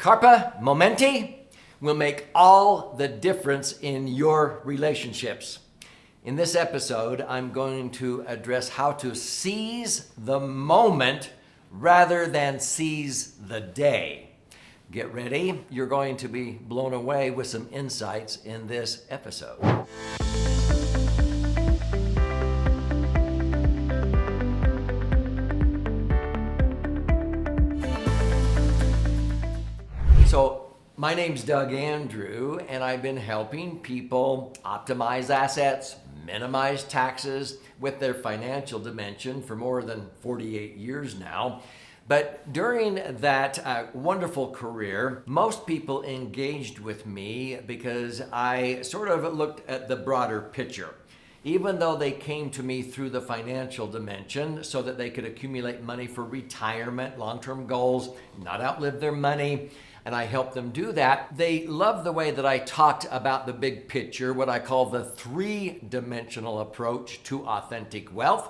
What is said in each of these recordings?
Carpe momenti will make all the difference in your relationships. In this episode, I'm going to address how to seize the moment rather than seize the day. Get ready. You're going to be blown away with some insights in this episode. So my name's Doug Andrew, and I've been helping people optimize assets, minimize taxes with their financial dimension for more than 48 years now. But during that wonderful career, most people engaged with me because I sort of looked at the broader picture. Even though they came to me through the financial dimension so that they could accumulate money for retirement, long-term goals, not outlive their money, and I helped them do that. They loved the way that I talked about the big picture, what I call the three-dimensional approach to authentic wealth,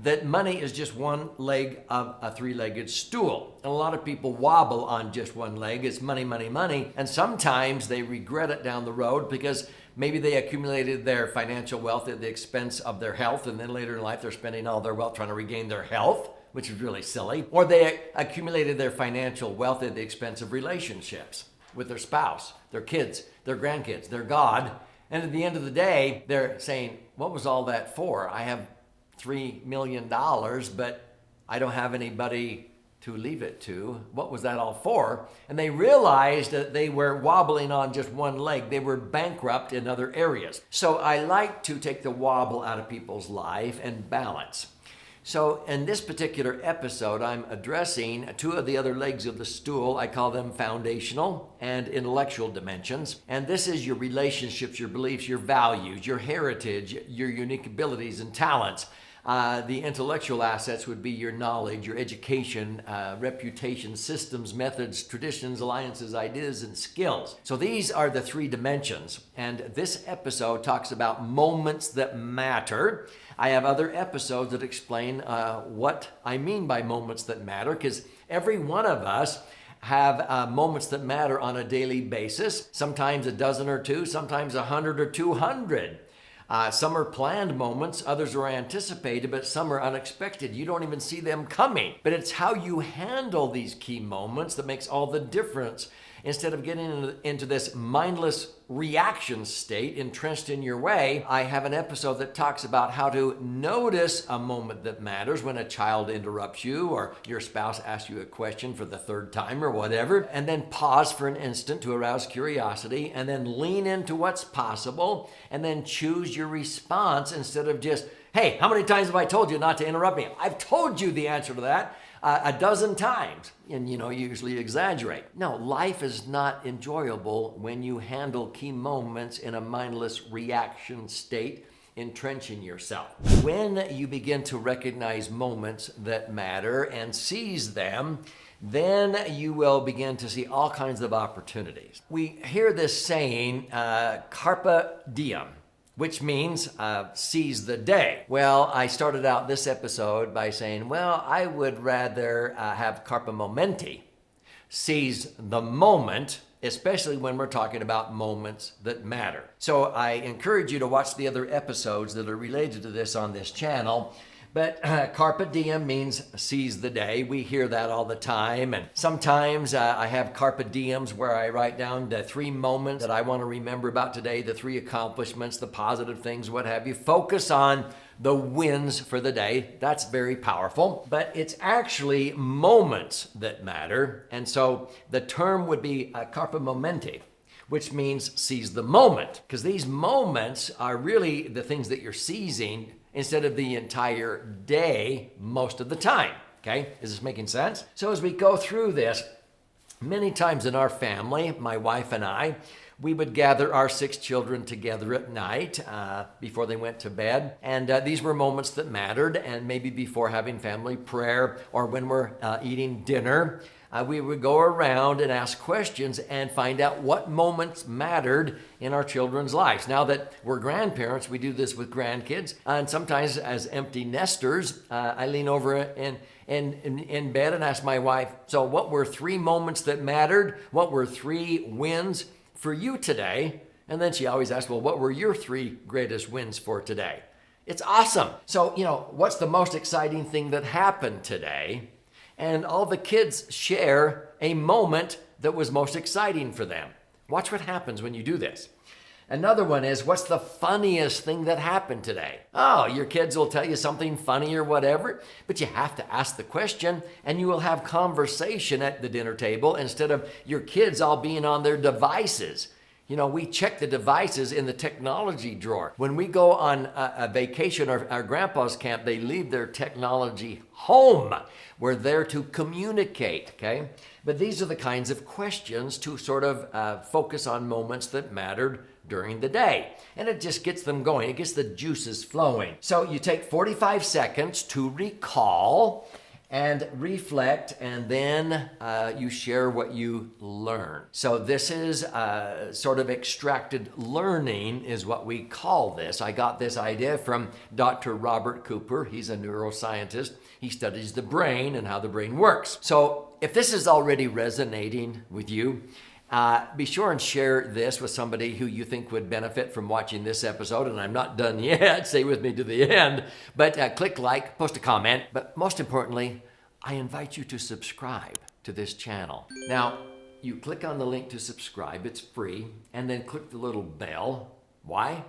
that money is just one leg of a three-legged stool. And a lot of people wobble on just one leg. It's money, money, money. And sometimes they regret it down the road because maybe they accumulated their financial wealth at the expense of their health, and then later in life they're spending all their wealth trying to regain their health, which is really silly. Or they accumulated their financial wealth at the expense of relationships with their spouse, their kids, their grandkids, their God. And at the end of the day, they're saying, what was all that for? I have $3 million, but I don't have anybody to leave it to. What was that all for? And they realized that they were wobbling on just one leg. They were bankrupt in other areas. So I like to take the wobble out of people's life and balance. So in this particular episode, I'm addressing two of the other legs of the stool. I call them foundational and intellectual dimensions. And this is your relationships, your beliefs, your values, your heritage, your unique abilities and talents. The intellectual assets would be your knowledge, your education, reputation, systems, methods, traditions, alliances, ideas, and skills. So these are the three dimensions. And this episode talks about moments that matter. I have other episodes that explain what I mean by moments that matter, because every one of us have moments that matter on a daily basis, sometimes a dozen or two, sometimes 100 or 200. Some are planned moments, others are anticipated, but some are unexpected. You don't even see them coming. But it's how you handle these key moments that makes all the difference. Instead of getting into this mindless reaction state entrenched in your way, I have an episode that talks about how to notice a moment that matters when a child interrupts you or your spouse asks you a question for the third time or whatever, and then pause for an instant to arouse curiosity and then lean into what's possible and then choose your response instead of just, hey, how many times have I told you not to interrupt me? I've told you the answer to that a dozen times, and you usually exaggerate. No, life is not enjoyable when you handle key moments in a mindless reaction state, entrenching yourself. When you begin to recognize moments that matter and seize them, then you will begin to see all kinds of opportunities. We hear this saying, carpe diem, which means seize the day. Well, I started out this episode by saying, well, I would rather have carpe momenti, seize the moment, especially when we're talking about moments that matter. So I encourage you to watch the other episodes that are related to this on this channel. But carpe diem means seize the day. We hear that all the time. And sometimes I have carpe diems where I write down the three moments that I want to remember about today, the three accomplishments, the positive things, what have you. Focus on the wins for the day. That's very powerful. But it's actually moments that matter. And so the term would be carpe momenti, which means seize the moment. Because these moments are really the things that you're seizing instead of the entire day most of the time. Okay, is this making sense? So as we go through this, many times in our family, my wife and I, we would gather our 6 children together at night before they went to bed. And these were moments that mattered, and maybe before having family prayer or when we're eating dinner. we would go around and ask questions and find out what moments mattered in our children's lives. Now that we're grandparents, we do this with grandkids. And sometimes as empty nesters, I lean over in bed and ask my wife, so what were 3 moments that mattered? What were 3 wins for you today? And then she always asks, well, what were your 3 greatest wins for today? It's awesome. So, what's the most exciting thing that happened today? And all the kids share a moment that was most exciting for them. Watch what happens when you do this. Another one is, what's the funniest thing that happened today? Oh, your kids will tell you something funny or whatever, but you have to ask the question, and you will have conversation at the dinner table instead of your kids all being on their devices. We check the devices in the technology drawer. When we go on a vacation or our grandpa's camp, they leave their technology home. We're there to communicate, okay? But these are the kinds of questions to sort of focus on moments that mattered during the day. And it just gets them going. It gets the juices flowing. So you take 45 seconds to recall and reflect, and then you share what you learn. So this is sort of extracted learning is what we call this. I got this idea from Dr. Robert Cooper. He's a neuroscientist. He studies the brain and how the brain works. So if this is already resonating with you, be sure and share this with somebody who you think would benefit from watching this episode. And I'm not done yet. Stay with me to the end. But click like, post a comment. But most importantly, I invite you to subscribe to this channel. Now, you click on the link to subscribe. It's free. And then click the little bell. Why?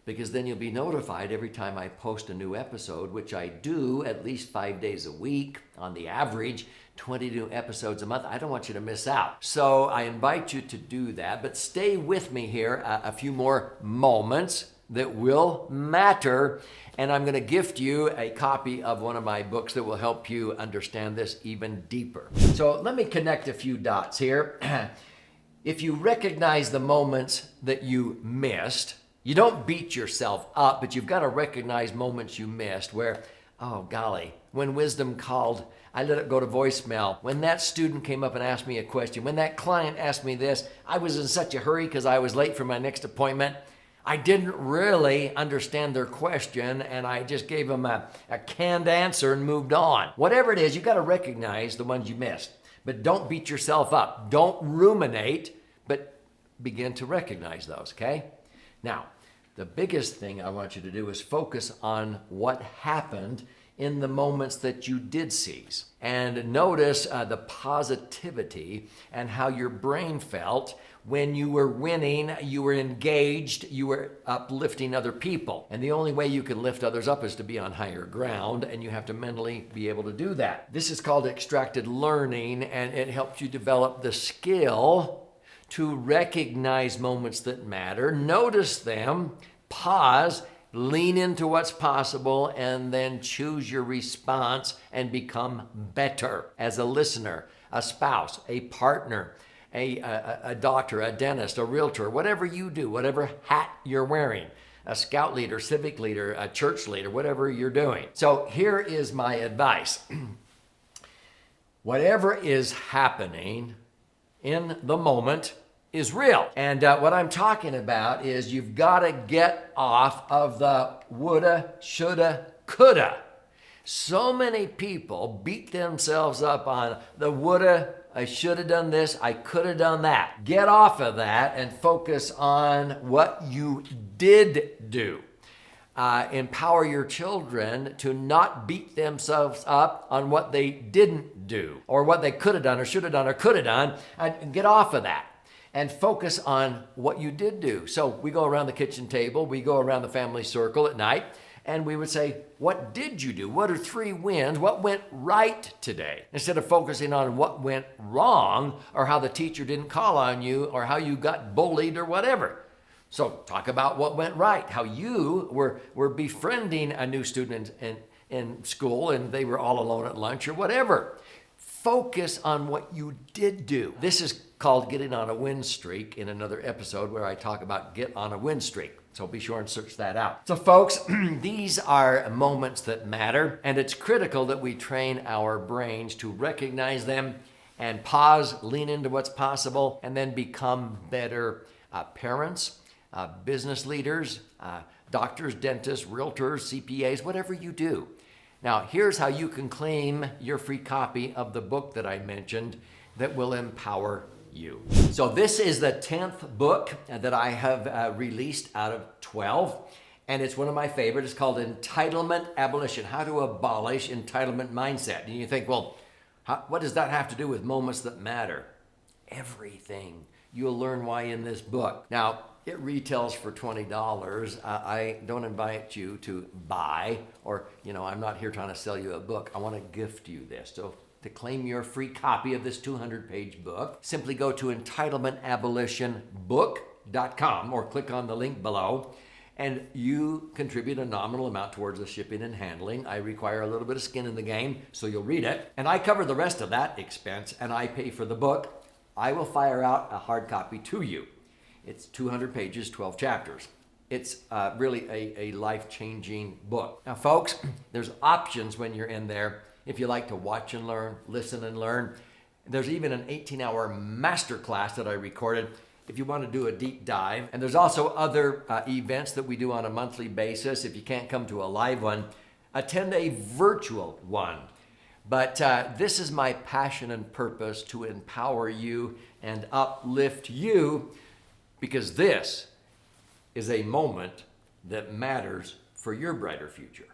Because then you'll be notified every time I post a new episode, which I do at least 5 days a week on the average. 20 new episodes a month. I don't want you to miss out. So I invite you to do that, but stay with me here a few more moments that will matter. And I'm going to gift you a copy of one of my books that will help you understand this even deeper. So let me connect a few dots here. If you recognize the moments that you missed, you don't beat yourself up, but you've got to recognize moments you missed where, oh golly, when wisdom called, I let it go to voicemail. When that student came up and asked me a question, when that client asked me this, I was in such a hurry because I was late for my next appointment. I didn't really understand their question, and I just gave them a canned answer and moved on. Whatever it is, you got to recognize the ones you missed. But don't beat yourself up. Don't ruminate, but begin to recognize those, okay? Now, the biggest thing I want you to do is focus on what happened in the moments that you did seize. And notice the positivity and how your brain felt when you were winning, you were engaged, you were uplifting other people. And the only way you can lift others up is to be on higher ground, and you have to mentally be able to do that. This is called extracted learning, and it helps you develop the skill to recognize moments that matter, notice them, pause, lean into what's possible, and then choose your response and become better as a listener, a spouse, a partner, a doctor, a dentist, a realtor, whatever you do, whatever hat you're wearing, a scout leader, civic leader, a church leader, whatever you're doing. So here is my advice. Whatever is happening in the moment is real. And what I'm talking about is you've got to get off of the woulda, shoulda, coulda. So many people beat themselves up on the woulda, I should have done this, I could have done that. Get off of that and focus on what you did do. Empower your children to not beat themselves up on what they didn't do or what they could have done or should have done or could have done. Get off of that and focus on what you did do. So we go around the kitchen table, we go around the family circle at night, and we would say, what did you do? What are 3 wins? What went right today? Instead of focusing on what went wrong or how the teacher didn't call on you or how you got bullied or whatever. So talk about what went right, how you were befriending a new student in school and they were all alone at lunch or whatever. Focus on what you did do. This is called Getting on a Win Streak in another episode where I talk about get on a win streak. So be sure and search that out. So folks, these are moments that matter, and it's critical that we train our brains to recognize them and pause, lean into what's possible, and then become better parents, business leaders, doctors, dentists, realtors, CPAs, whatever you do. Now, here's how you can claim your free copy of the book that I mentioned that will empower you. So this is the 10th book that I have released out of 12, and it's one of my favorites. It's called Entitlement, Abolition, How to Abolish Entitlement Mindset. And you think, well, what does that have to do with moments that matter? Everything. You'll learn why in this book. Now, it retails for $20. I don't invite you to buy, or, I'm not here trying to sell you a book. I want to gift you this. So to claim your free copy of this 200-page book, simply go to entitlementabolitionbook.com or click on the link below, and you contribute a nominal amount towards the shipping and handling. I require a little bit of skin in the game, so you'll read it. And I cover the rest of that expense, and I pay for the book. I will fire out a hard copy to you. It's 200 pages, 12 chapters. It's really a life-changing book. Now, folks, there's options when you're in there. If you like to watch and learn, listen and learn. There's even an 18-hour masterclass that I recorded if you want to do a deep dive. And there's also other events that we do on a monthly basis. If you can't come to a live one, attend a virtual one. But this is my passion and purpose, to empower you and uplift you, because this is a moment that matters for your brighter future.